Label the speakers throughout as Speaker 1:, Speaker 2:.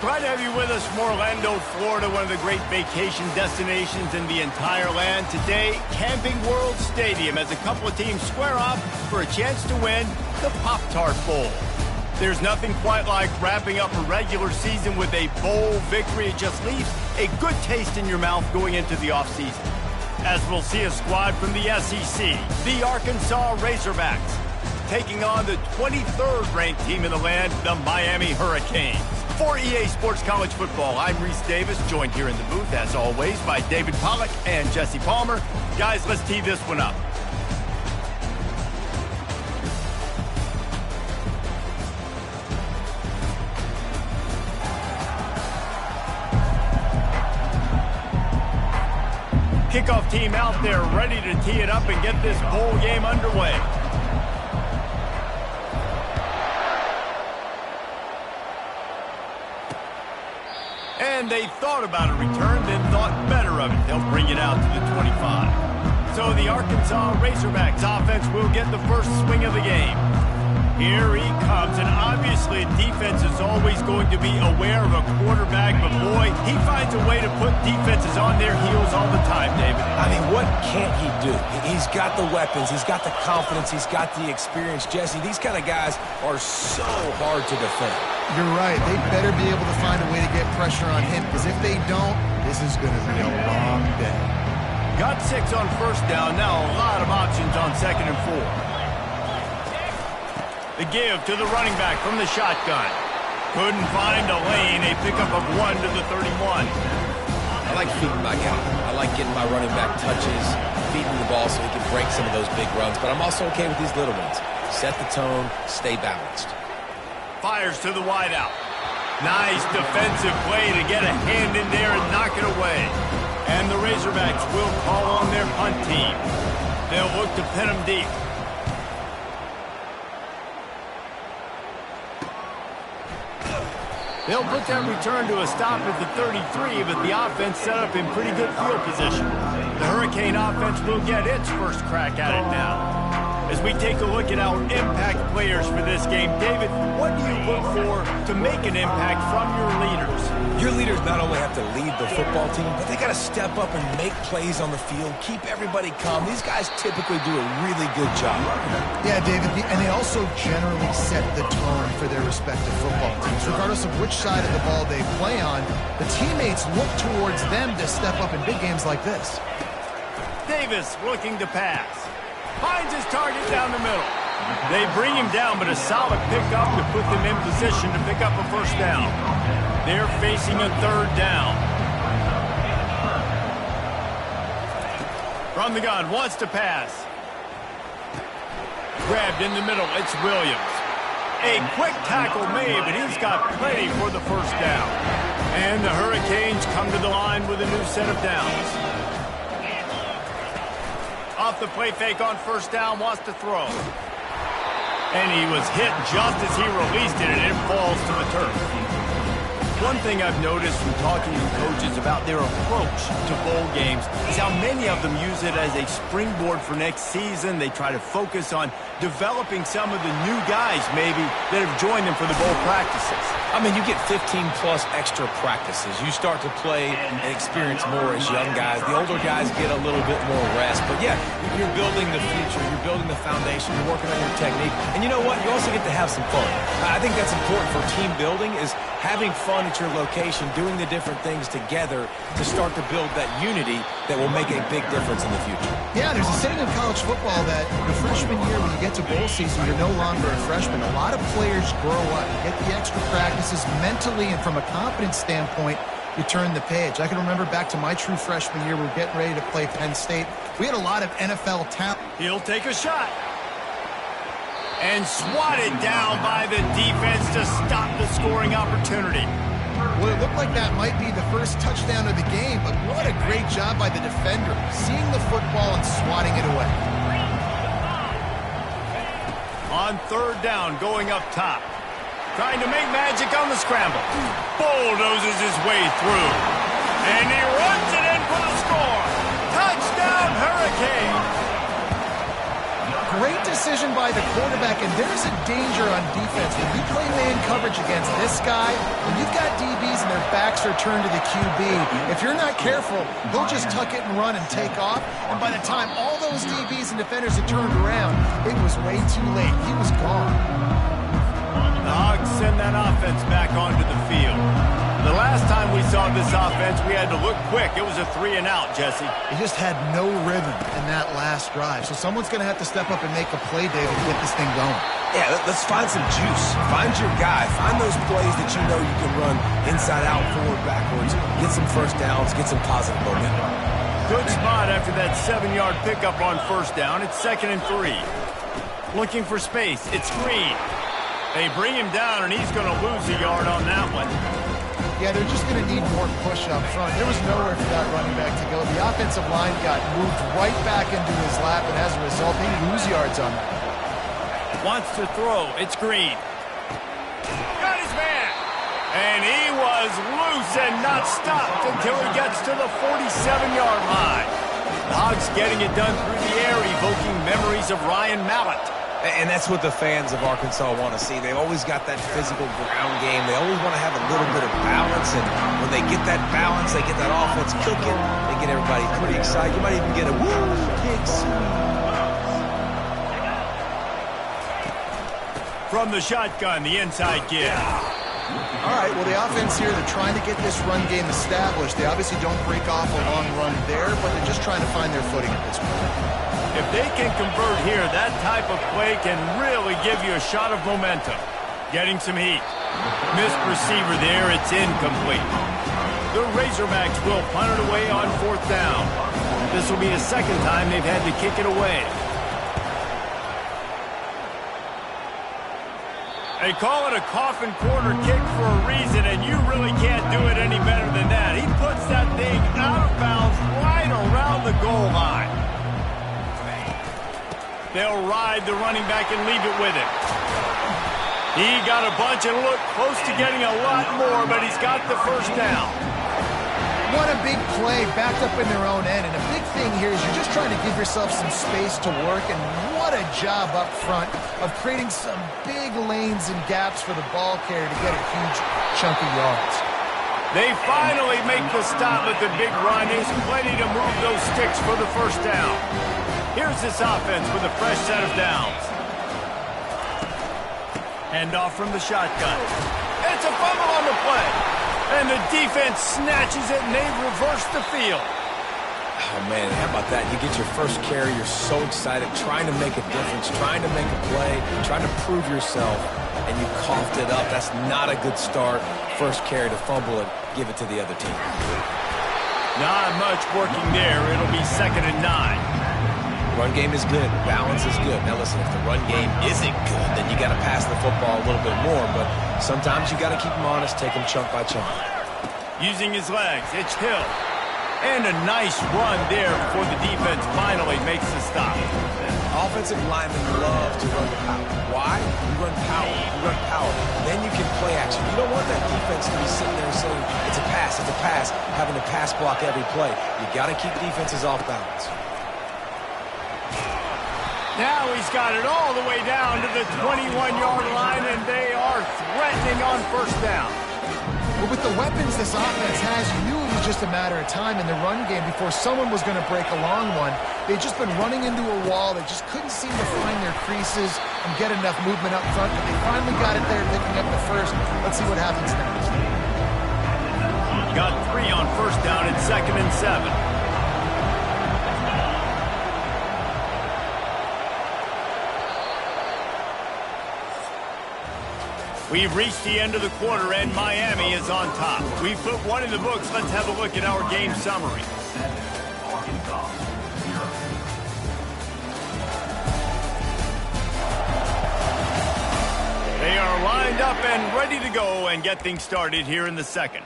Speaker 1: Glad to have you with us from Orlando, Florida, one of the great vacation destinations in the entire land. Today, Camping World Stadium as a couple of teams square off for a chance to win the Pop-Tart Bowl. There's nothing quite like wrapping up a regular season with a bowl victory. It just leaves a good taste in your mouth going into the offseason. As we'll see a squad from the SEC, the Arkansas Razorbacks, taking on the 23rd ranked team in the land, the Miami Hurricanes. For EA Sports College Football, I'm Reese Davis, joined here in the booth, as always, by David Pollack and Jesse Palmer. Guys, let's tee this one up. Kickoff team out there ready to tee it up and get this bowl game underway. And they thought about a return, then thought better of it. They'll bring it out to the 25. So the Arkansas Razorbacks offense will get the first swing of the game. Here he comes, and obviously defense is always going to be aware of a quarterback, but boy, he finds a way to put defenses on their heels all the time, David.
Speaker 2: I mean, what can't he do? He's got the weapons, he's got the confidence, he's got the experience. Jesse, these kind of guys are so hard to defend.
Speaker 3: You're right. They better be able to find a way to get pressure on him, because if they don't, this is going to be a long day.
Speaker 1: Got 6 on first down. Now a lot of options on 2nd and 4. The give to the running back from the shotgun. Couldn't find a lane. A pickup of 1 to the 31.
Speaker 2: I like feeding my guy. I like getting my running back touches, feeding the ball so he can break some of those big runs. But I'm also okay with these little ones. Set the tone, stay balanced.
Speaker 1: Fires to the wideout. Nice defensive play to get a hand in there and knock it away. And the Razorbacks will call on their punt team. They'll look to pin them deep. They'll put that return to a stop at the 33, but the offense set up in pretty good field position. The Hurricane offense will get its first crack at it now. As we take a look at our impact players for this game, David, what do you look for to make an impact from your leaders?
Speaker 2: Your leaders not only have to lead the football team, but they got to step up and make plays on the field, keep everybody calm. These guys typically do a really good job.
Speaker 3: Yeah, David, and they also generally set the tone for their respective football teams. Regardless of which side of the ball they play on, the teammates look towards them to step up in big games like this.
Speaker 1: Davis looking to pass. Finds his target down the middle. They bring him down, but a solid pickup to put them in position to pick up a first down. They're facing a 3rd down. From the gun, wants to pass. Grabbed in the middle, it's Williams. A quick tackle made, but he's got plenty for the first down. And the Hurricanes come to the line with a new set of downs. Off the play fake on first down, wants to throw. And he was hit just as he released it, and it falls to the turf. One thing I've noticed from talking to coaches about their approach to bowl games is how many of them use it as a springboard for next season. They try to focus on developing some of the new guys, maybe, that have joined them for the bowl practices.
Speaker 2: I mean, you get 15-plus extra practices. You start to play and experience more as young guys. The older guys get a little bit more rest. But, yeah, you're building the future. You're building the foundation. You're working on your technique. And you know what? You also get to have some fun. I think that's important for team building, is having fun at your location, doing the different things together to start to build that unity that will make a big difference in the future.
Speaker 3: Yeah, there's a saying in college football that the freshman year, when you get to bowl season, you're no longer a freshman. A lot of players grow up, get the extra practices mentally, and from a confidence standpoint, you turn the page. I can remember back to my true freshman year, we were getting ready to play Penn State. We had a lot of NFL talent.
Speaker 1: He'll take a shot. And swatted down by the defense to stop the scoring opportunity.
Speaker 3: Well, it looked like that might be the first touchdown of the game, but what a great job by the defender, seeing the football and swatting it away.
Speaker 1: On 3rd down, going up top. Trying to make magic on the scramble. Bulldozes his way through. And he runs it in for the score. Touchdown, Hurricane.
Speaker 3: great decision by the quarterback, and there's a danger on defense. When you play man coverage against this guy, when you've got DBs and their backs are turned to the QB, if you're not careful, he'll just tuck it and run and take off, and by the time all those DBs and defenders had turned around, it was way too late. He was gone.
Speaker 1: The Hogs send that offense back onto the field. The last time we saw this offense, we had to look quick. It was a 3-and-out, Jesse.
Speaker 3: He just had no rhythm in that last drive. So someone's going to have to step up and make a play, David, to get this thing going.
Speaker 2: Yeah, let's find some juice. Find your guy. Find those plays that you know you can run inside out, forward, backwards. Get some first downs. Get some positive momentum.
Speaker 1: Good spot after that 7-yard pickup on first down. It's 2nd and 3. Looking for space. It's Green. They bring him down, and he's going to lose a yard on that one.
Speaker 3: Yeah, they're just going to need more push up front. There was nowhere for that running back to go. The offensive line got moved right back into his lap, and as a result, they lose yards on that.
Speaker 1: Wants to throw. It's Green. Got his man. And he was loose and not stopped until he gets to the 47-yard line. The Hogs getting it done through the air, evoking memories of Ryan Mallett.
Speaker 2: And that's what the fans of Arkansas want to see. They've always got that physical ground game. They always want to have a little bit of balance. And when they get that balance, they get that offense cooking, they get everybody pretty excited. You might even get a woo, pigs.
Speaker 1: From the shotgun, the inside give.
Speaker 3: All right, well, the offense here, they're trying to get this run game established. They obviously don't break off a long run there, but they're just trying to find their footing at this point.
Speaker 1: If they can convert here, that type of play can really give you a shot of momentum. Getting some heat. Missed receiver there. It's incomplete. The Razorbacks will punt it away on 4th down. This will be the 2nd time they've had to kick it away. They call it a coffin corner kick for a reason, and you really can't do it any better than that. He puts that thing out of bounds right around the goal line. They'll ride the running back and leave it with him. He got a bunch and looked close to getting a lot more, but he's got the first down.
Speaker 3: What a big play backed up in their own end. And a big thing here is you're just trying to give yourself some space to work. And what a job up front of creating some big lanes and gaps for the ball carrier to get a huge chunk of yards.
Speaker 1: They finally make the stop with the big run. There's plenty to move those sticks for the first down. Here's this offense with a fresh set of downs. Handoff from the shotgun. It's a fumble on the play. And the defense snatches it, and they reverse the field.
Speaker 2: Oh, man, how about that? You get your first carry, you're so excited, trying to make a difference, trying to make a play, trying to prove yourself, and you coughed it up. That's not a good start. First carry to fumble it, give it to the other team.
Speaker 1: Not much working there. It'll be 2nd and 9.
Speaker 2: Run game is good. Balance is good. Now, listen, if the run game isn't good, then you got to pass the football a little bit more. But sometimes you got to keep them honest, take them chunk by chunk.
Speaker 1: Using his legs, it's Hill. And a nice run there before the defense finally makes the stop.
Speaker 2: Offensive linemen love to run the power. Why? You run power. You run power. Then you can play action. You don't want that defense to be sitting there saying, it's a pass, having to pass block every play. You got to keep defenses off balance.
Speaker 1: Now he's got it all the way down to the 21-yard line, and they are threatening on first down.
Speaker 3: Well, with the weapons this offense has, you knew it was just a matter of time in the run game before someone was going to break a long one. They'd just been running into a wall. They just couldn't seem to find their creases and get enough movement up front, but they finally got it there, picking up the first. Let's see what happens next.
Speaker 1: Got 3 on first down at 2nd and 7. We've reached the end of the quarter, and Miami is on top. We've put one in the books. Let's have a look at our game summary. They are lined up and ready to go and get things started here in the second.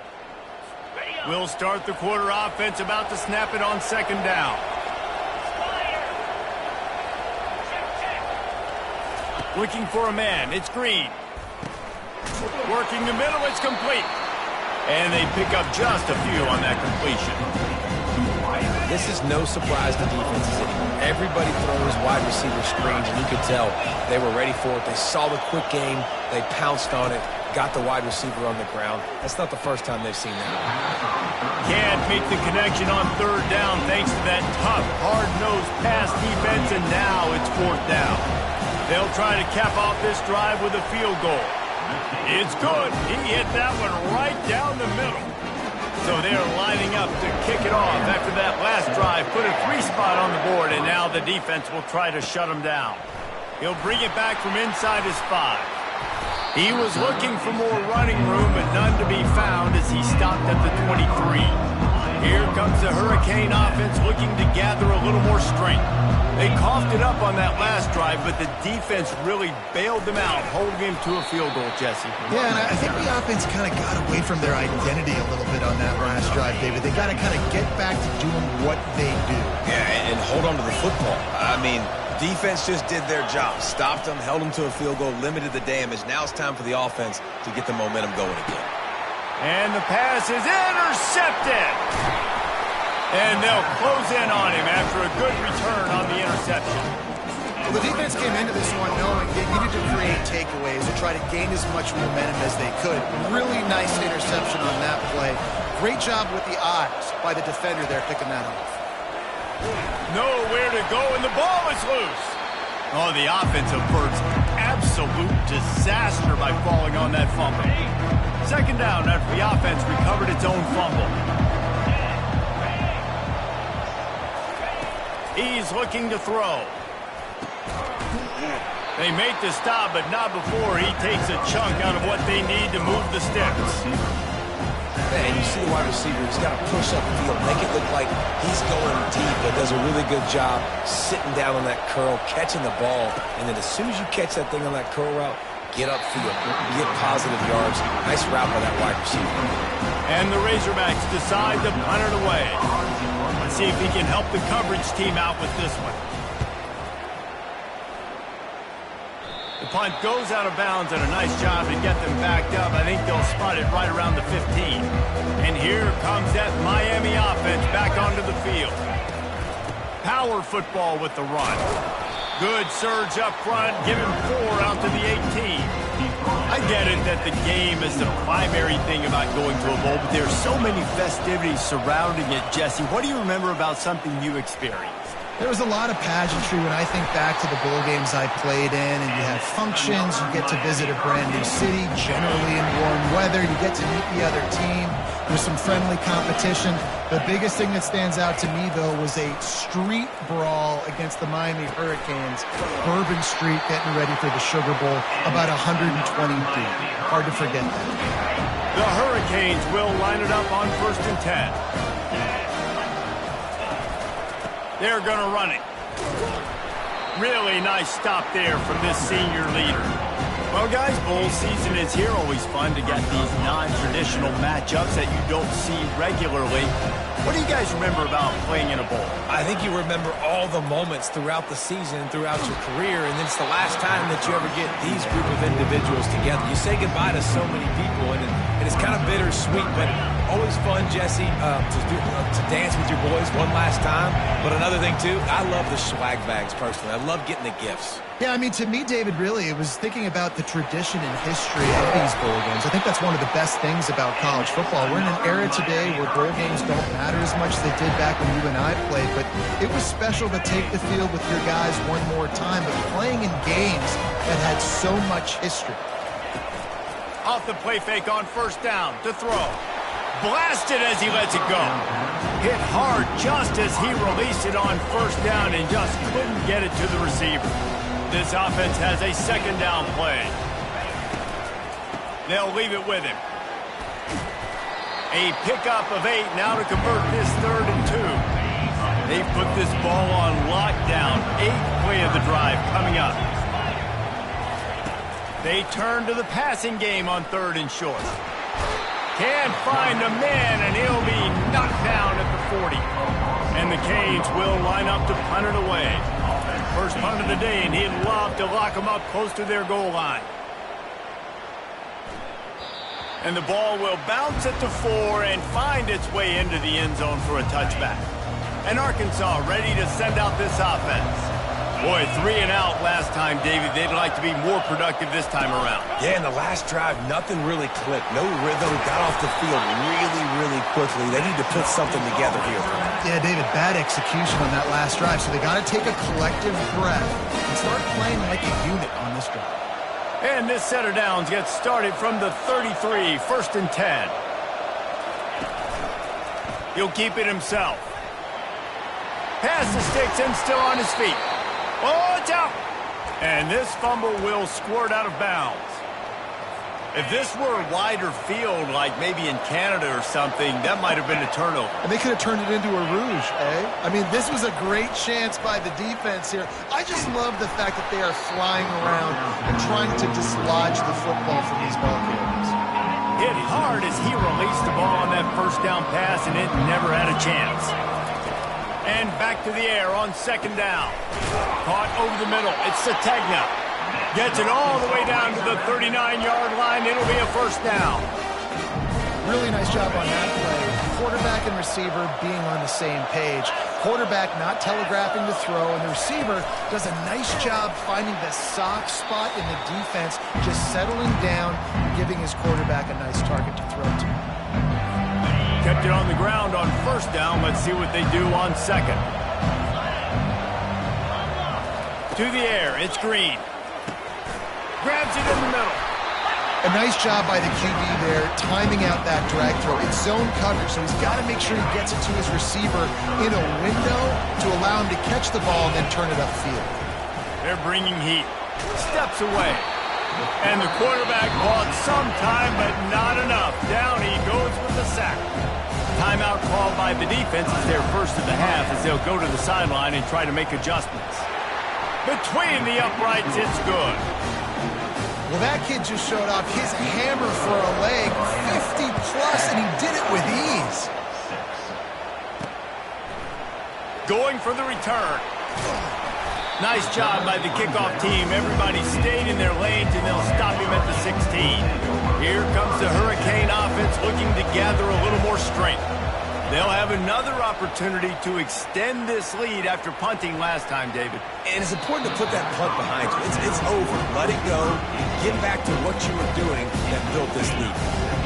Speaker 1: We'll start the quarter offense, about to snap it on 2nd down. Looking for a man. It's Green. Working the middle, it's complete. And they pick up just a few on that completion.
Speaker 2: this is no surprise to defenses anymore. Everybody throws wide receiver screens, and you could tell they were ready for it. They saw the quick game. They pounced on it, got the wide receiver on the ground. That's not the first time they've seen that.
Speaker 1: Can't make the connection on third down thanks to that tough, hard-nosed pass defense, and now it's fourth down. They'll try to cap off this drive with a field goal. It's good. He hit that one right down the middle. So they're lining up to kick it off after that last drive. Put a 3-spot on the board, and now the defense will try to shut him down. He'll bring it back from inside his 5. He was looking for more running room, but none to be found as he stopped at the 23. Here comes the Hurricane offense looking to gather a little more strength. They coughed it up on that last drive, but the defense really bailed them out, holding him to a field goal, Jesse.
Speaker 3: Yeah, and I think the offense kind of got away from their identity a little bit on that last drive, David. They got to kind of get back to doing what they do.
Speaker 2: Yeah, and hold on to the football. I mean, defense just did their job. Stopped them, held them to a field goal, limited the damage. Now it's time for the offense to get the momentum going again.
Speaker 1: And the pass is intercepted. And they'll close in on him after a good return on the interception.
Speaker 3: Well, the defense came into this one knowing they needed to create takeaways and try to gain as much momentum as they could. Really nice interception on that play. Great job with the eyes by the defender there picking that off.
Speaker 1: Nowhere to go, and the ball is loose. Oh, the offense averts absolute disaster by falling on that fumble. Second down after the offense recovered its own fumble. He's looking to throw. They make the stop, but not before he takes a chunk out of what they need to move the sticks.
Speaker 2: And you see the wide receiver, he's got to push up the field, make it look like he's going deep, but does a really good job sitting down on that curl, catching the ball, and then as soon as you catch that thing on that curl route, get upfield, get positive yards. Nice route by that wide receiver.
Speaker 1: And the Razorbacks decide to punt it away. Let's see if he can help the coverage team out with this one. The punt goes out of bounds, and a nice job to get them backed up. I think they'll spot it right around the 15. And here comes that Miami offense back onto the field. Power football with the run. Good surge up front, give him 4 out to the 18. I get it that the game is the primary thing about going to a bowl, but there's so many festivities surrounding it, Jesse. What do you remember about something you experienced?
Speaker 3: There was a lot of pageantry when I think back to the bowl games I played in, and you have functions, you get to visit a brand new city, generally in warm weather, you get to meet the other team, there's some friendly competition. The biggest thing that stands out to me, though, was a street brawl against the Miami Hurricanes, Bourbon Street getting ready for the Sugar Bowl, about 120 deep. Hard to forget that.
Speaker 1: The Hurricanes will line it up on 1st and 10. They're going to run it. Really nice stop there from this senior leader. Well, guys, bowl season is here. Always fun to get these non-traditional matchups that you don't see regularly. What do you guys remember about playing in a bowl?
Speaker 2: I think you remember all the moments throughout the season, throughout your career, and it's the last time that you ever get these group of individuals together. You say goodbye to so many people, and it's kind of bittersweet, but always fun, Jesse, to dance with your boys one last time. But another thing, too, I love the swag bags, personally. I love getting the gifts.
Speaker 3: Yeah, I mean, to me, David, really, it was thinking about the tradition and history of these bowl games. I think that's one of the best things about college football. We're in an era today where bowl games don't matter as much as they did back when you and I played, but it was special to take the field with your guys one more time, but playing in games that had so much history.
Speaker 1: Off the play fake on 1st down to throw. Blasted as he lets it go. Hit hard just as he released it on 1st down and just couldn't get it to the receiver. This offense has a 2nd down play. They'll leave it with him. A pickup of 8 now to convert this 3rd and 2. They've put this ball on lockdown. 8th play of the drive coming up. They turn to the passing game on 3rd and short. Can't find a man, and he'll be knocked down at the 40. And the Canes will line up to punt it away. First punt of the day, and he'd love to lock them up close to their goal line. And the ball will bounce at the 4 and find its way into the end zone for a touchback. And Arkansas ready to send out this offense. Boy, 3 and out last time, David. They'd like to be more productive this time around.
Speaker 2: Yeah, in the last drive, nothing really clicked. No rhythm. Got off the field really quickly. They need to put something together here.
Speaker 3: Yeah, David, bad execution on that last drive. So they got to take a collective breath and start playing like a unit on this drive.
Speaker 1: And this set of downs gets started from the 33, 1st and 10. He'll keep it himself. Pass the sticks and still on his feet. Oh, it's out. And this fumble will squirt out of bounds. If this were a wider field, like maybe in Canada or something, that might have been a turnover.
Speaker 3: And they could have turned it into a rouge, eh? I mean, this was a great chance by the defense here. I just love the fact that they are flying around and trying to dislodge the football from these ball carriers.
Speaker 1: Hit hard as he released the ball on that 1st down pass, and it never had a chance. And back to the air on 2nd down. Caught over the middle. It's Sategna. Gets it all the way down to the 39-yard line. It'll be a 1st down.
Speaker 3: Really nice job on that play. Quarterback and receiver being on the same page. Quarterback not telegraphing the throw, and the receiver does a nice job finding the soft spot in the defense, just settling down and giving his quarterback a nice target to throw to.
Speaker 1: Kept it on the ground on 1st down. Let's see what they do on 2nd. To the air, it's Green. Grabs it in the middle.
Speaker 3: A nice job by the QB there, timing out that drag throw. It's zone coverage, so he's got to make sure he gets it to his receiver in a window to allow him to catch the ball and then turn it upfield.
Speaker 1: They're bringing heat. Steps away. And the quarterback bought some time, but not enough. Down he goes with the sack. Timeout called by the defense is their 1st of the half as they'll go to the sideline and try to make adjustments. Between the uprights, it's good.
Speaker 3: Well, that kid just showed off his hammer for a leg, 50-plus, and he did it with ease.
Speaker 1: Going for the return. Nice job by the kickoff team. Everybody stayed in their lanes, and they'll stop him at the 16. Here comes the Hurricane offense looking to gather a little more strength. They'll have another opportunity to extend this lead after punting last time, David.
Speaker 2: And it's important to put that punt behind you. It's over. Let it go. Get back to what you were doing that built this lead.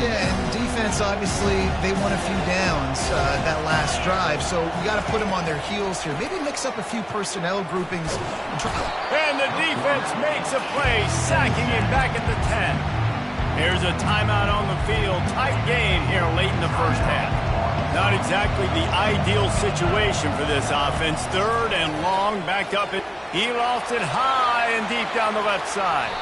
Speaker 3: Yeah, and defense, obviously, they won a few downs that last drive, so we got to put them on their heels here. Maybe mix up a few personnel groupings.
Speaker 1: And the defense makes a play, sacking him back at the 10. Here's a timeout on the field. Tight game here late in the 1st half. Not exactly the ideal situation for this offense. 3rd and long, backed up it. He lost it high and deep down the left side.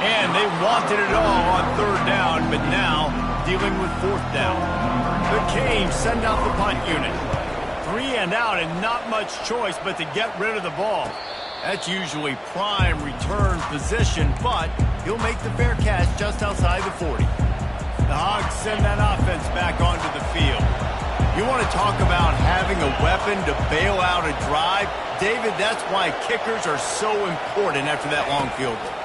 Speaker 1: And they wanted it all on 3rd down, but now dealing with 4th down. The Canes send out the punt unit. 3 and out and not much choice but to get rid of the ball. That's usually prime return position, but he'll make the fair catch just outside the 40. The Hogs send that offense back onto the field. You want to talk about having a weapon to bail out a drive? David, that's why kickers are so important after that long field goal.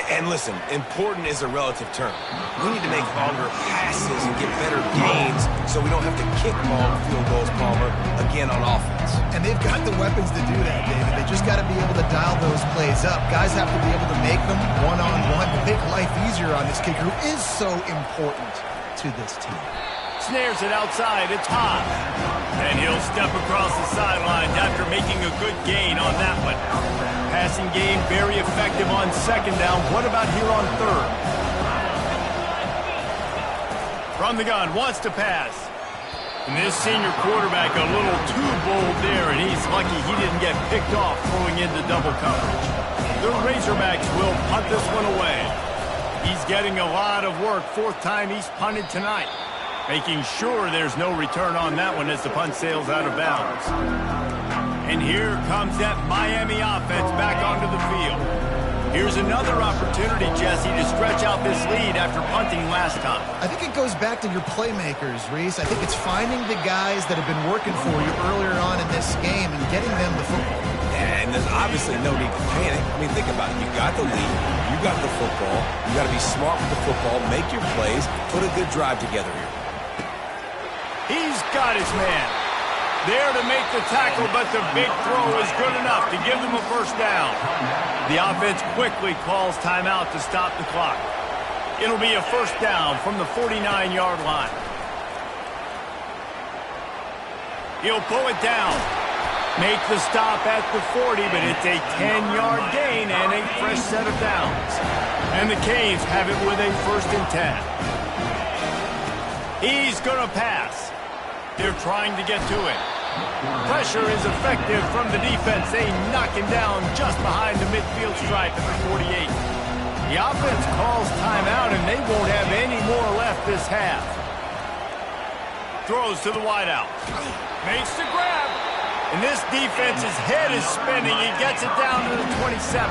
Speaker 2: And listen, important is a relative term. We need to make longer passes and get better gains so we don't have to kick long field goals, Palmer, again on offense.
Speaker 3: And they've got the weapons to do that, David. They just got to be able to dial those plays up. Guys have to be able to make them one-on-one to make life easier on this kicker who is so important to this team.
Speaker 1: Snares it outside. It's hot. And he'll step across the sidelines after making a good gain on that one. Passing game very effective on 2nd down. What about here on 3rd? From the gun, wants to pass. And this senior quarterback a little too bold there, and he's lucky he didn't get picked off throwing into double coverage. The Razorbacks will punt this one away. He's getting a lot of work. 4th time he's punted tonight. Making sure there's no return on that one as the punt sails out of bounds. And here comes that Miami offense back onto the field. Here's another opportunity, Jesse, to stretch out this lead after punting last time.
Speaker 3: I think it goes back to your playmakers, Reese. I think it's finding the guys that have been working for you earlier on in this game and getting them the football.
Speaker 2: And there's obviously no need to panic. I mean, think about it. You got the lead. You got the football. You got to be smart with the football. Make your plays. Put a good drive together here.
Speaker 1: He's got his man. There to make the tackle, but the big throw is good enough to give them a first down. The offense quickly calls timeout to stop the clock. It'll be a first down from the 49-yard line. He'll pull it down. Make the stop at the 40, but it's a 10-yard gain and a fresh set of downs. And the Canes have it with a first and 10. He's going to pass. They're trying to get to it. Pressure is effective from the defense. They knock him down just behind the midfield stripe at the 48. The offense calls timeout, and they won't have any more left this half. Throws to the wideout. Makes the grab. And this defense's head is spinning. He gets it down to the 27.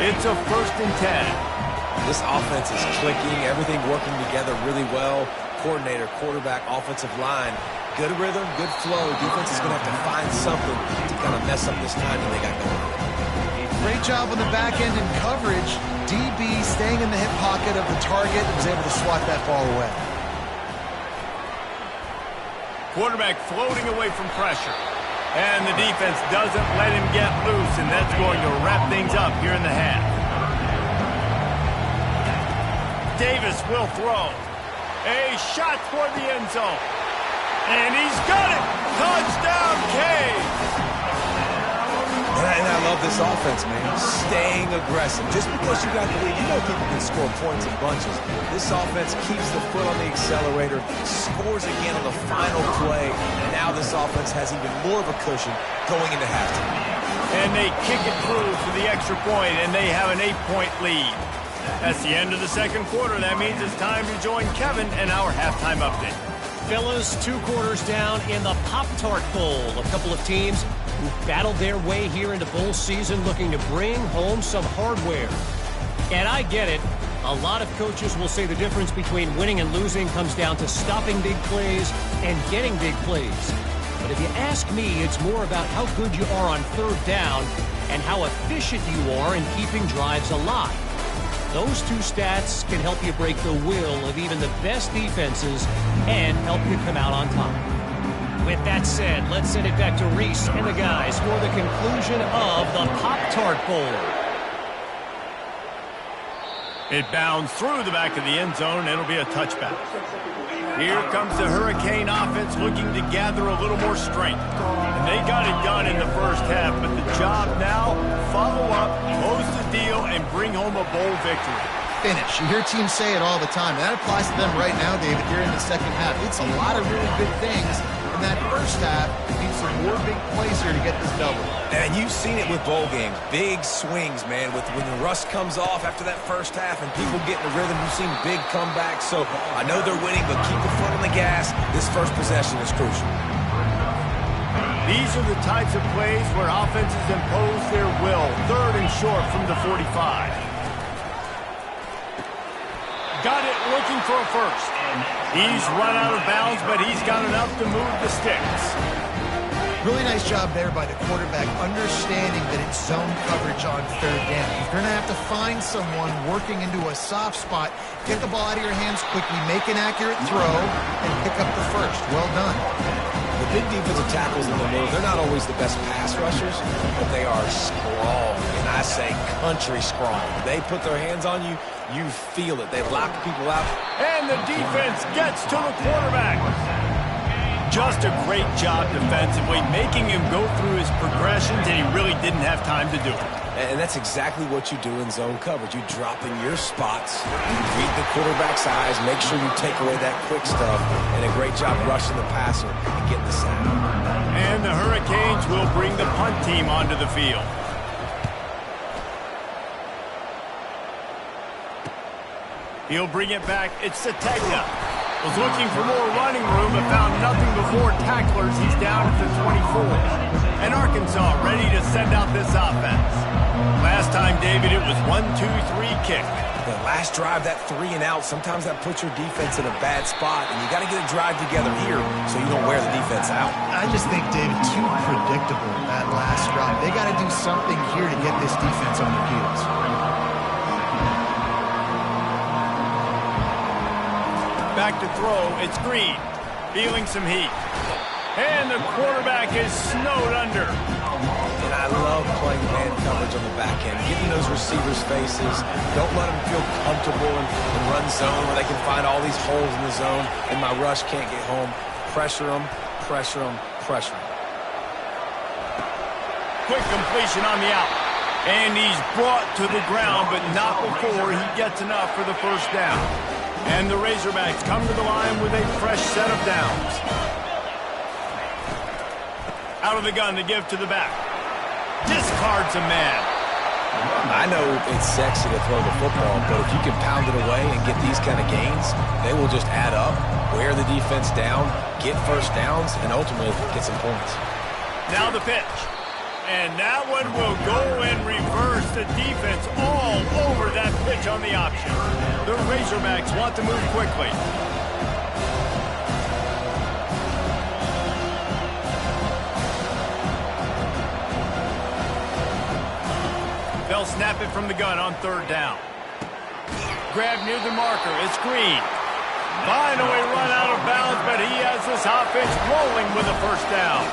Speaker 1: It's a first and 10.
Speaker 2: This offense is clicking. Everything working together really well. Coordinator, quarterback, offensive line. Good rhythm, good flow. Defense is going to have to find something to kind of mess up this timing they got going on.
Speaker 3: Great job on the back end in coverage. DB staying in the hip pocket of the target and was able to swat that ball away.
Speaker 1: Quarterback floating away from pressure. And the defense doesn't let him get loose, and that's going to wrap things up here in the half. Davis will throw. A shot toward the end zone. And he's got it! Touchdown, Canes!
Speaker 2: And I love this offense, man. Staying aggressive. Just because you got the lead, you know people can score points in bunches. This offense keeps the foot on the accelerator, scores again on the final play, and now this offense has even more of a cushion going into halftime.
Speaker 1: And they kick it through for the extra point, and they have an 8-point lead. That's the end of the second quarter. That means it's time to join Kevin and our halftime update.
Speaker 4: Fellas, 2 quarters down in the Pop-Tart Bowl. A couple of teams who battled their way here into bowl season looking to bring home some hardware. And I get it. A lot of coaches will say the difference between winning and losing comes down to stopping big plays and getting big plays. But if you ask me, it's more about how good you are on third down and how efficient you are in keeping drives alive. Those 2 stats can help you break the will of even the best defenses and help you come out on top. With that said, let's send it back to Reese and the guys for the conclusion of the Pop-Tart Bowl.
Speaker 1: It bounds through the back of the end zone, and it'll be a touchback. Here comes the Hurricane offense looking to gather a little more strength. And they got it done in the first half, but the job now, follow up, close the deal, and bring home a bowl victory.
Speaker 3: Finish. You hear teams say it all the time. That applies to them right now, David, here in the second half. It's a lot of really good things. In that first half, need some more big plays here to get this double.
Speaker 2: And you've seen it with bowl games. Big swings, man. When the rust comes off after that first half and people get in the rhythm, you've seen big comebacks. So I know they're winning, but keep the foot on the gas. This first possession is crucial.
Speaker 1: These are the types of plays where offenses impose their will. Third and short from the 45. Got it, looking for a first. He's run out of bounds, but he's got enough to move the sticks.
Speaker 3: Really nice job there by the quarterback, understanding that it's zone coverage on third down. You're going to have to find someone working into a soft spot, get the ball out of your hands quickly, make an accurate throw, and pick up the first. Well done.
Speaker 2: The big defensive tackles in the middle, they're not always the best pass rushers, but they are strong, and I say country strong. They put their hands on you, you feel it. They lock people out.
Speaker 1: And the defense gets to the quarterback. Just a great job defensively, making him go through his progressions, and he really didn't have time to do it.
Speaker 2: And that's exactly what you do in zone coverage. You drop in your spots, you read the quarterback's eyes, make sure you take away that quick stuff, and a great job rushing the passer and getting the sack.
Speaker 1: And the Hurricanes will bring the punt team onto the field. He'll bring it back. It's Sategna. Was looking for more running room, but found nothing before tacklers. He's down at the 24. And Arkansas ready to send out this offense. Last time, David, it was 1-2-3 kick.
Speaker 2: The last drive, that 3 and out, sometimes that puts your defense in a bad spot, and you got to get a drive together here so you don't wear the defense out.
Speaker 3: I just think, David, too predictable, that last drive. They got to do something here to get this defense on their heels.
Speaker 1: Back to throw, it's Green, feeling some heat. And the quarterback is snowed under.
Speaker 2: And I love playing man coverage on the back end, getting those receivers' faces. Don't let them feel comfortable in run zone where they can find all these holes in the zone and my rush can't get home. Pressure them, pressure them, pressure them.
Speaker 1: Quick completion on the out. And he's brought to the ground, but not before he gets enough for the first down. And the Razorbacks come to the line with a fresh set of downs. Out of the gun to give to the back. Discards a man.
Speaker 2: I know it's sexy to throw the football, but if you can pound it away and get these kind of gains, they will just add up, wear the defense down, get first downs, and ultimately get some points.
Speaker 1: Now the pitch. And that one will go and reverse the defense all over that pitch on the option. The Razorbacks want to move quickly. They'll snap it from the gun on third down. Grab near the marker. It's Green. Finally run out of bounds, but he has this offense rolling with a first down.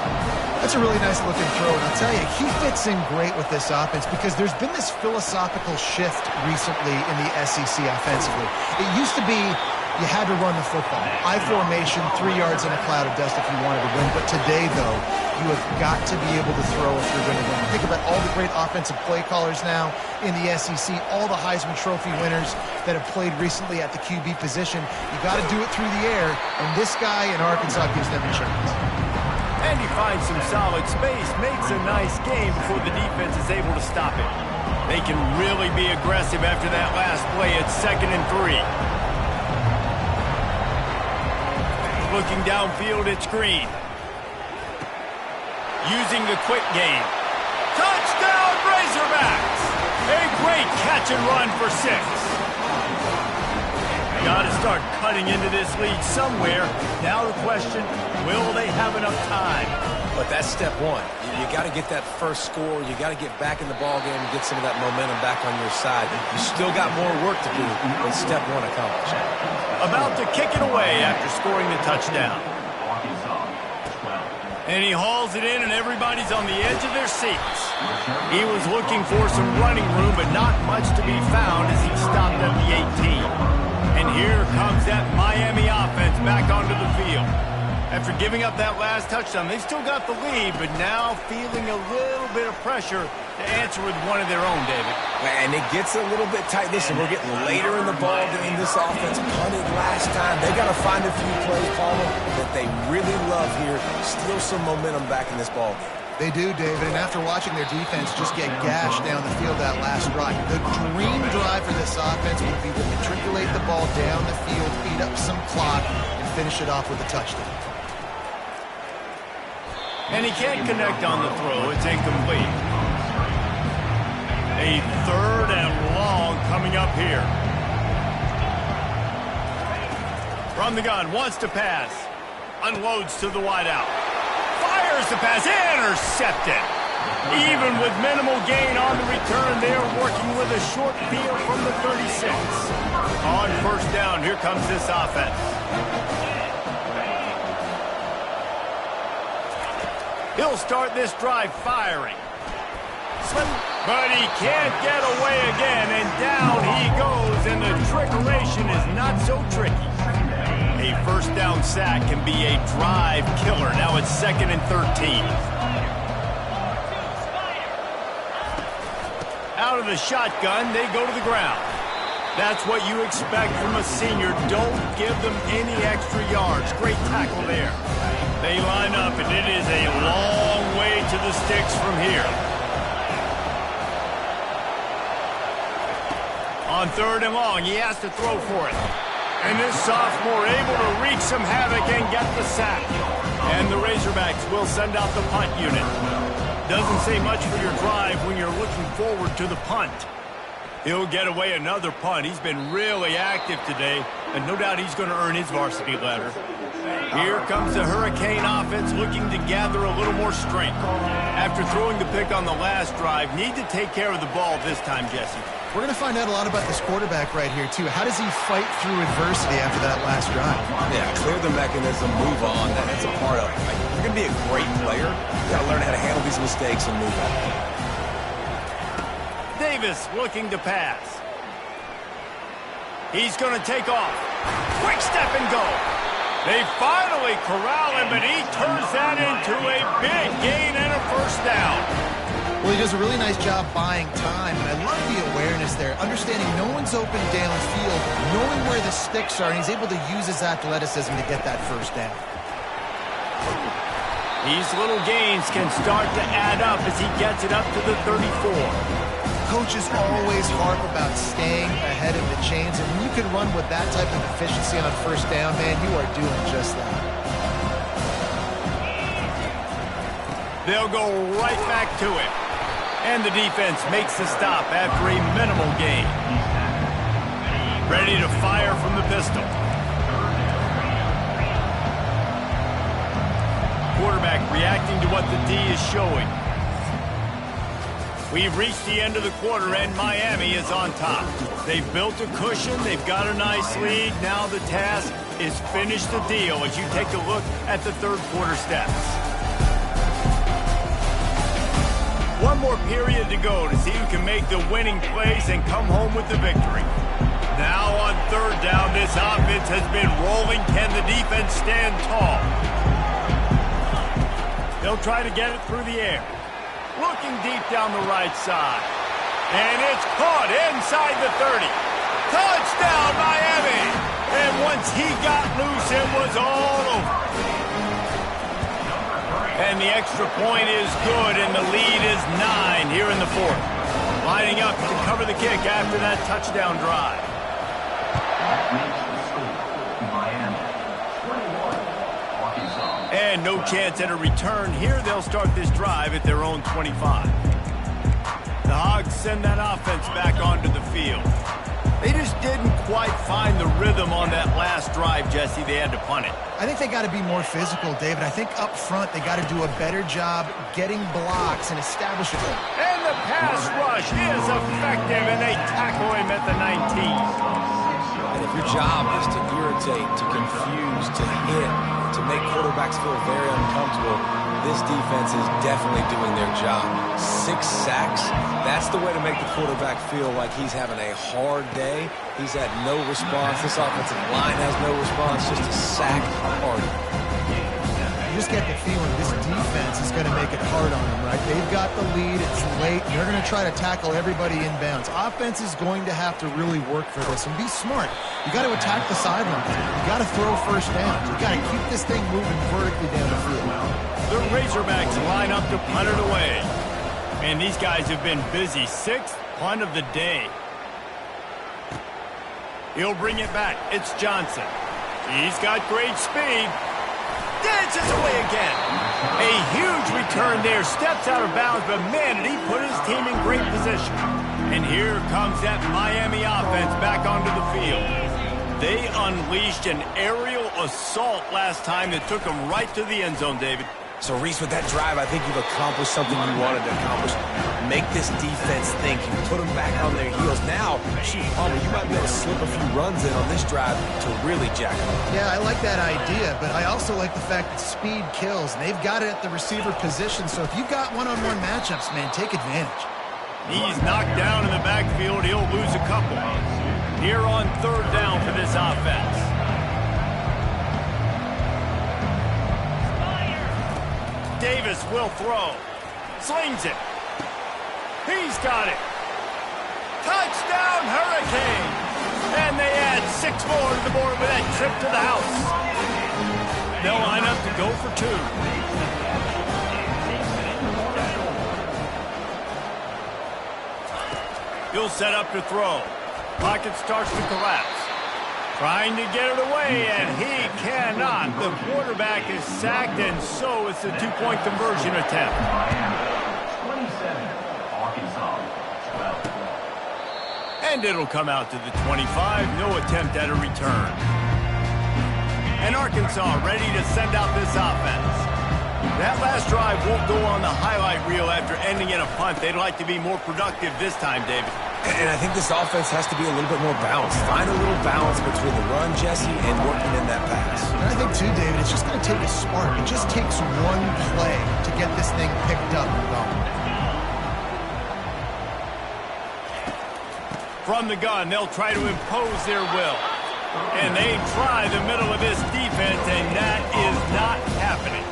Speaker 3: That's a really nice looking throw, and I'll tell you, he fits in great with this offense because there's been this philosophical shift recently in the SEC offensively. It used to be you had to run the football. I formation, 3 yards in a cloud of dust if you wanted to win. But today, though, you have got to be able to throw if you're going to win. Think about all the great offensive play callers now in the SEC, all the Heisman Trophy winners that have played recently at the QB position. You got to do it through the air, and this guy in Arkansas gives them a chance.
Speaker 1: And he finds some solid space, makes a nice game before the defense is able to stop it. They can really be aggressive after that last play. It's 2nd and 3. Looking downfield, it's Green. Using the quick game. Touchdown, Razorbacks! A great catch and run for 6. Got to start cutting into this lead somewhere. Now the question, will they have enough time?
Speaker 2: But that's step one. You got to get that first score. You got to get back in the ball game and get some of that momentum back on your side. You still got more work to do, but step one accomplished.
Speaker 1: About to kick it away after scoring the touchdown. And he hauls it in, and everybody's on the edge of their seats. He was looking for some running room, but not much to be found as he stopped at the 18. And here comes that Miami offense back onto the field. After giving up that last touchdown, they've still got the lead, but now feeling a little bit of pressure to answer with one of their own, David.
Speaker 2: And it gets a little bit tight. Listen, we're getting later in the ball game. This offense punted last time. They got to find a few plays, Palmer, that they really love here. Steal some momentum back in this ball game.
Speaker 3: They do, David, and after watching their defense just get gashed down the field that last drive, the dream drive for this offense would be to matriculate the ball down the field, eat up some clock, and finish it off with a touchdown.
Speaker 1: And he can't connect on the throw. It's incomplete. A 3rd and long coming up here. From the gun, wants to pass. Unloads to the wideout. Fires the pass, intercepted. Even with minimal gain on the return, they're working with a short field from the 36. On first down, here comes this offense. He'll start this drive firing. But he can't get away again, and down he goes, and the trickeration is not so tricky. A first down sack can be a drive killer. Now it's 2nd and 13. Out of the shotgun, they go to the ground. That's what you expect from a senior. Don't give them any extra yards. Great tackle there. They line up, and it is a long way to the sticks from here. On 3rd and long, he has to throw for it. And this sophomore able to wreak some havoc and get the sack. And the Razorbacks will send out the punt unit. Doesn't say much for your drive when you're looking forward to the punt. He'll get away another punt. He's been really active today, and no doubt he's going to earn his varsity letter. Here comes the Hurricane offense looking to gather a little more strength. After throwing the pick on the last drive, need to take care of the ball this time, Jesse.
Speaker 3: We're going to find out a lot about this quarterback right here, too. How does he fight through adversity after that last drive?
Speaker 2: Yeah, clear the mechanism, move on. That's a part of it. Like, if you're going to be a great player, you got to learn how to handle these mistakes and move on.
Speaker 1: Davis looking to pass. He's going to take off. Quick step and go. They finally corral him, and he turns that into a big gain and a first down.
Speaker 3: Well, he does a really nice job buying time, and I love the awareness there, understanding no one's open downfield, knowing where the sticks are, and he's able to use his athleticism to get that first down.
Speaker 1: These little gains can start to add up as he gets it up to the 34.
Speaker 3: Coaches always harp about staying ahead of the chains, and when you can run with that type of efficiency on first down, man, you are doing just that.
Speaker 1: They'll go right back to it. And the defense makes the stop after a minimal gain. Ready to fire from the pistol. Quarterback reacting to what the D is showing. We've reached the end of the quarter, and Miami is on top. They've built a cushion. They've got a nice lead. Now the task is finish the deal as you take a look at the third quarter stats. One more period to go to see who can make the winning plays and come home with the victory. Now on third down, this offense has been rolling. Can the defense stand tall? They'll try to get it through the air. Looking deep down the right side. And it's caught inside the 30. Touchdown, Miami! And once he got loose, it was all over. And the extra point is good, and the lead is 9 here in the fourth. Lining up to cover the kick after that touchdown drive. And no chance at a return here. They'll start this drive at their own 25. The Hogs send that offense back onto the field. They just didn't quite find the rhythm on that last drive, Jesse. They had to punt it.
Speaker 3: I think they got to be more physical, David. I think up front they got to do a better job getting blocks and establishing them.
Speaker 1: And the pass rush is effective, and they tackle him at the 19.
Speaker 2: And if your job is to irritate, to confuse, to hit, to make quarterbacks feel very uncomfortable, this defense is definitely doing their job. 6 sacks, that's the way to make the quarterback feel like he's having a hard day. He's had no response. This offensive line has no response, just a sack party.
Speaker 3: You just get the feeling this defense is going to make it hard on them, right? They've got the lead, it's late, and they're going to try to tackle everybody inbounds. Offense is going to have to really work for this and be smart. You got to attack the sidelines. You got to throw first downs. You got to keep this thing moving vertically down the field.
Speaker 1: The Razorbacks line up to punt it away. And these guys have been busy. 6th punt of the day. He'll bring it back. It's Johnson. He's got great speed. Dances away again. A huge return there. Steps out of bounds, but man, did he put his team in great position. And here comes that Miami offense back onto the field. They unleashed an aerial assault last time that took them right to the end zone, David.
Speaker 2: So, Reese, with that drive, I think you've accomplished something you wanted to accomplish. Make this defense think. You put them back on their heels. Now, shoot, Palmer, you might be able to slip a few runs in on this drive to really jack them up.
Speaker 3: Yeah, I like that idea, but I also like the fact that speed kills, and they've got it at the receiver position. So if you've got one-on-one matchups, man, take advantage.
Speaker 1: He's knocked down in the backfield. He'll lose a couple. Here on third down for this offense. Davis will throw. Slings it. He's got it. Touchdown, Hurricane. And they add 6 more to the board with that trip to the house. They'll line up to go for 2. He'll set up to throw. Pocket starts to collapse. Trying to get it away, and he cannot. The quarterback is sacked, and so it's a 2-point conversion attempt.
Speaker 5: 27, Arkansas, 12.
Speaker 1: And it'll come out to the 25. No attempt at a return. And Arkansas ready to send out this offense. That last drive won't go on the highlight reel after ending in a punt. They'd like to be more productive this time, David.
Speaker 2: And I think this offense has to be a little bit more balanced. Find a little balance between the run, Jesse, and working in that pass.
Speaker 3: And I think, too, David, it's just going to take a spark. It just takes one play to get this thing picked up and going.
Speaker 1: From the gun, they'll try to impose their will. And they try the middle of this defense, and that is not happening.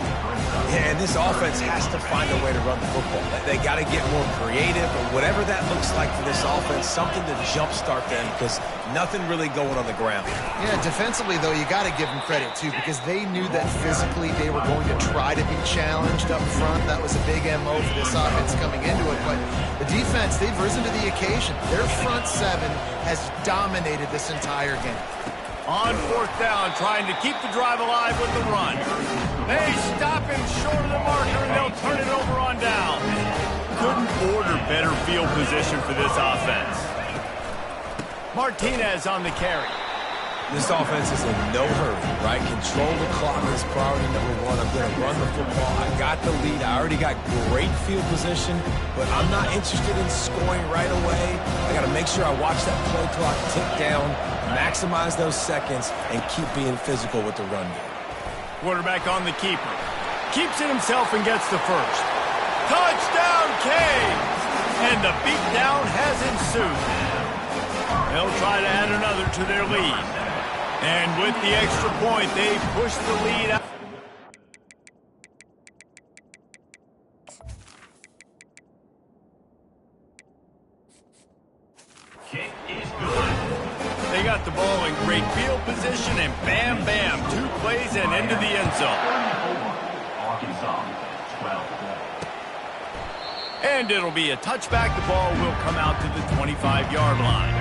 Speaker 2: Yeah, and this offense has to find a way to run the football. They got to get more creative, or whatever that looks like for this offense, something to jumpstart them, because nothing really going on the ground.
Speaker 3: Yeah, defensively, though, you got to give them credit, too, because they knew that physically they were going to try to be challenged up front. That was a big MO for this offense coming into it. But the defense, they've risen to the occasion. Their front seven has dominated this entire game.
Speaker 1: On fourth down, trying to keep the drive alive with the run. They stop him short of the marker, and they'll turn it over on down. Couldn't order better field position for this offense. Martinez on the carry.
Speaker 2: This offense is in no hurry, right? Control the clock is priority number one. I'm going to run the football. I got the lead. I already got great field position, but I'm not interested in scoring right away. I got to make sure I watch that play clock tick down, maximize those seconds, and keep being physical with the run game.
Speaker 1: Quarterback on the keeper. Keeps it himself and gets the first. Touchdown, Canes! And the beatdown has ensued. They'll try to add another to their lead. And with the extra point, they push the lead out.
Speaker 5: Kick is good.
Speaker 1: They got the ball in great field position, and bam, bam, 2 plays and into the end zone.
Speaker 5: Arkansas, 12.
Speaker 1: And it'll be a touchback. The ball will come out to the 25-yard line.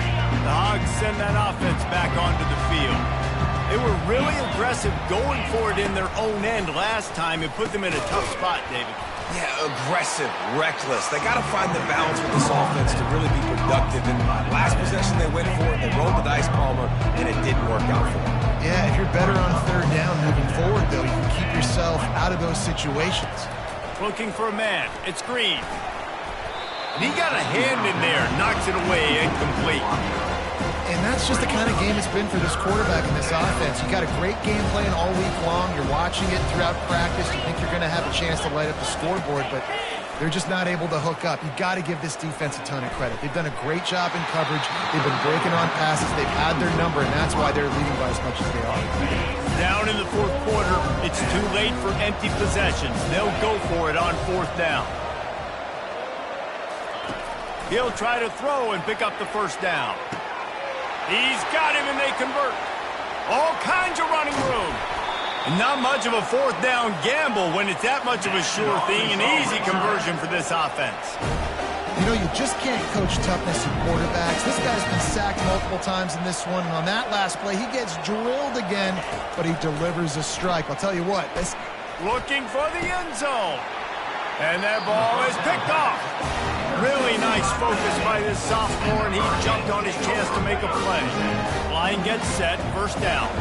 Speaker 1: The Hogs send that offense back onto the field. They were really aggressive going for it in their own end last time and put them in a tough spot, David.
Speaker 2: Yeah, aggressive, reckless. They got to find the balance with this offense to really be productive. And last possession they went for it, they rolled the dice, Palmer, and it didn't work out for them.
Speaker 3: Yeah, if you're better on third down moving forward, though, you can keep yourself out of those situations.
Speaker 1: Looking for a man. It's Green. And he got a hand in there, knocks it away, incomplete.
Speaker 3: And that's just the kind of game it's been for this quarterback in this offense. You got a great game plan all week long. You're watching it throughout practice. You think you're going to have a chance to light up the scoreboard, but they're just not able to hook up. You got to give this defense a ton of credit. They've done a great job in coverage. They've been breaking on passes. They've had their number, and that's why they're leading by as much as they are.
Speaker 1: Down in the fourth quarter, it's too late for empty possessions. They'll go for it on fourth down. He'll try to throw and pick up the first down. He's got him, and they convert. All kinds of running room. And not much of a fourth down gamble when it's that much of a sure thing. An easy conversion for this offense.
Speaker 3: You know, you just can't coach toughness in quarterbacks. This guy's been sacked multiple times in this one, and on that last play, he gets drilled again, but he delivers a strike. I'll tell you what, this...
Speaker 1: Looking for the end zone. And that ball is picked off. Really nice focus by this sophomore, and he jumped on his chance to make a play. Line gets set, first down.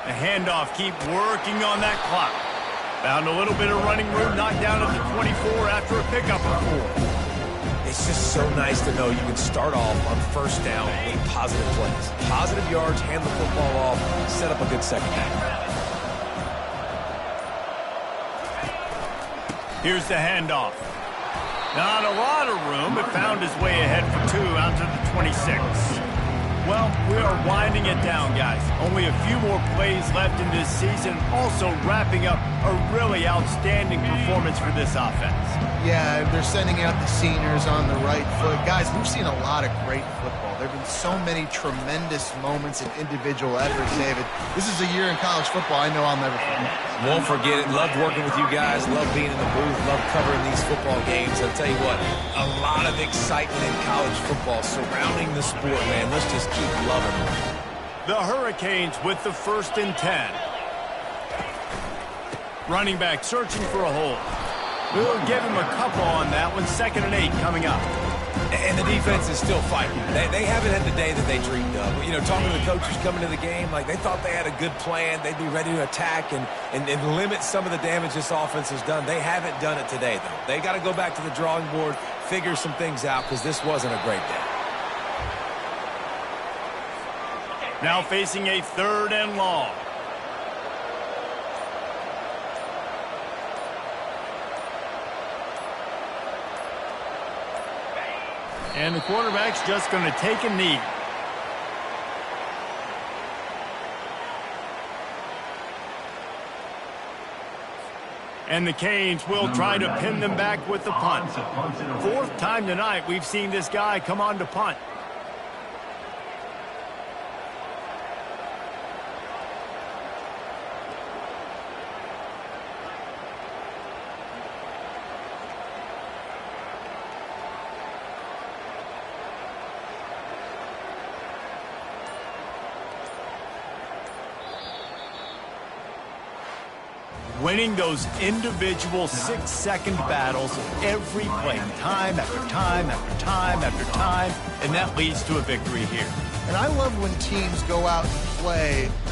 Speaker 1: The handoff, keep working on that clock. Found a little bit of running room, knocked down at the 24 after a pickup of 4.
Speaker 2: It's just so nice to know you can start off on first down with positive plays. Positive yards, hand the football off, set up a good second half.
Speaker 1: Here's the handoff. Not a lot of room, but found his way ahead for 2 out to the 26. Well, we are winding it down, guys. Only a few more plays left in this season. Also wrapping up a really outstanding performance for this offense.
Speaker 3: Yeah, they're sending out the seniors on the right foot. Guys, we've seen a lot of great football. There have been so many tremendous moments and individual efforts, David. This is a year in college football I know I'll never forget.
Speaker 2: Won't forget it. Loved working with you guys. Loved being in the booth. Loved covering these football games. I'll tell you what, a lot of excitement in college football surrounding the sport, man. Let's just keep loving it.
Speaker 1: The Hurricanes with the 1st and 10. Running back searching for a hole. We'll give him a couple on that one. 2nd and 8 coming up.
Speaker 2: And the defense is still fighting. They haven't had the day that they dreamed of. You know, talking to the coaches coming to the game, like they thought they had a good plan. They'd be ready to attack and limit some of the damage this offense has done. They haven't done it today, though. They got to go back to the drawing board, figure some things out, because this wasn't a great day.
Speaker 1: Now facing a 3rd and long. And the quarterback's just going to take a knee. And the Canes will try to pin them back with the punt. 4th time tonight we've seen this guy come on to punt. Winning those individual 6-second battles every play, time after time after time after time, and that leads to a victory here.
Speaker 3: And I love when teams go out and play